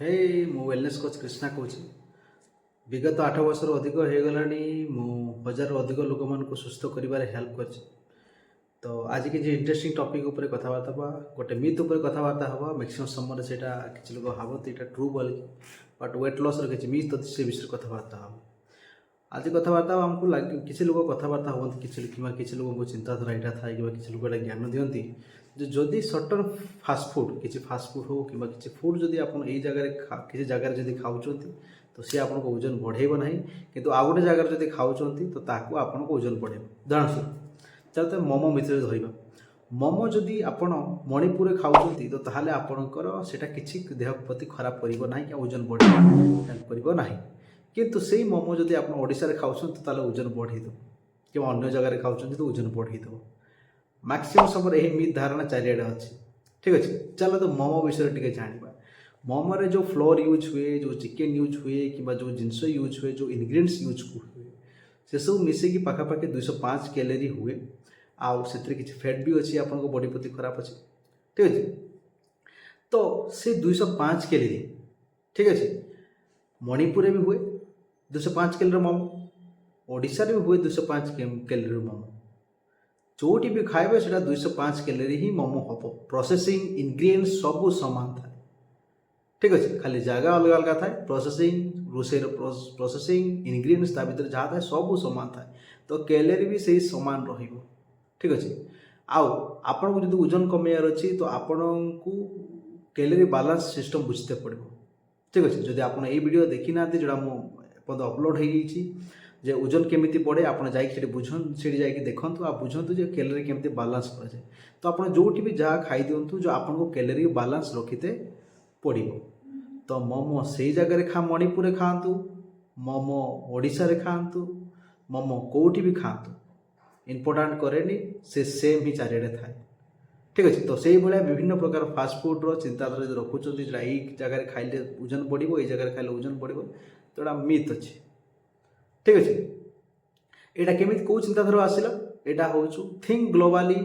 हे मु wellness coach Krishna कौच विगत 8 वर्ष अधिक हो गलानी मु 1000 अधिक लोक मान सुस्थ कर हेल्प कर। तो आज किसी इंटरेस्टिंग टॉपिक ऊपर कथबार्ता बा गोटे मिथ ऊपर कथबार्ता हवा मैक्सिमम समय से किसी लोग भावत यहाँ ट्रू बोल बट वेट लॉस किसी मिथ अच्छी से विषय कथबार्ता हम आज कथबार्ता आमको लगे किसी लोग कथबार्ता हम किसी लोगों चिंताधारा यहाँ थाए कि किसी लोग ज्ञान दिखती जो जदि सर्टन फास्टफुड किसी फास्टफुड हो कि किसी फुड जदि आप जगह किसी जगह जब खाऊँ तो सी आपको ओजन बढ़ेब ना कि आउ गोटे जगह जब खाऊँ तो आपको ओजन बढ़ेब। उदाहरण स्वरूप चलते मोमो मित्र धरवा मोमो जदि आपण मणिपुर खाऊँ तो ताहले आपणकर सेटा किसी देह प्रति खराब करना कि ओजन बढ़े हेल्प करना किंतु से मोमो जदि आप ओडिशा खाऊँ तो ओजन बढ़ेद कि अन्य जगह खाऊँ तो ओजन बढ़ेद। मैक्सिमम समय यही मिथ धारणा चारिड़े अच्छी। ठीक अच्छे चलो तो मोमो विषय टी जाना मोमो रे जो फ्लोर यूज हुए जो चिकेन यूज हुए कि जो जिनस यूज हुए जो इनग्रेडिएंट्स यूज हुए से सब मिसेकी पाखापाखि 205 कैलोरी हुए आउ से किसी फैट भी अच्छी आपको बॉडी प्रति खराब अच्छे। ठीक अच्छे तो से 205 कैलोरी ठीक अच्छे मणिपुर भी हुए 205 कैलोरी मोमो ओडिशा भी हुए 205 कैलोरी मोमो जोटी भी खाइबे से 205 कैलोरी ही मोमो हम प्रोसेसिंग इनग्रेडिएंट्स सब सामान था। ठीक अच्छे खाली जगह अलग अलग थाए प्रोसेसिंग रोषेर प्रोसेसिंग इनग्रेडिएंट्स ता भीतर जहाँ थाए सब सामान थाए तो कैलोरी भी सही सामान रहिबो। ठीक अच्छे आउ आपन को जो ओजन कमेयार अच्छी तो आपन को कैलोरी बैलेंस सिस्टम बुझते पड़ो। ठीक अच्छे जदि आप वीडियो देखी ना जोड़ा मुझे अपलोड हो जे ओजन केमिति बढ़े आप जाइए बुझन से देखूँ आप बुझंतु जे कैलोरी केमिति बैलेंस कराए तो आप जोटी भी जहाँ खाई दिंतु जो आपको कैलोरी बैलेंस रखिते पड़ो। तो मोमो से जगह खा मणिपुर खातु मोमो ओडिशा रे खातु मोमो कौटी भी खातु इम्पोर्टाट कैनि से सेम ही चारिड़े थाए। ठीक अच्छे तो से भाया विभिन्न प्रकार फास्टफुड्र चिंताधारा जो रखुच्च जो यही जगह खाइले ओजन बढ़ो ये जगह खाइले ओजन बढ़ो तो यहाँ मिथ अच्छे। ठीक अच्छे यहाँ केमी कौ चिंताधारा आसला यहाँ हूँ थिंक ग्लोबाली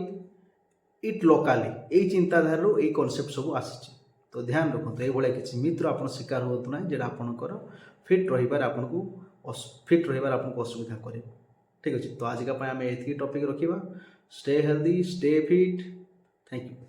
इट लोकाली यही चिंताधार यही कनसेप्ट सब आसी। तो ध्यान रखते ये किसी मित्र आप शिकार हूँ ना जो आपंकर फिट रही आपको फिट रही आपको असुविधा कर। ठीक अच्छे तो आजिका आम ये टॉपिक रखा stay healthy stay fit. Thank you.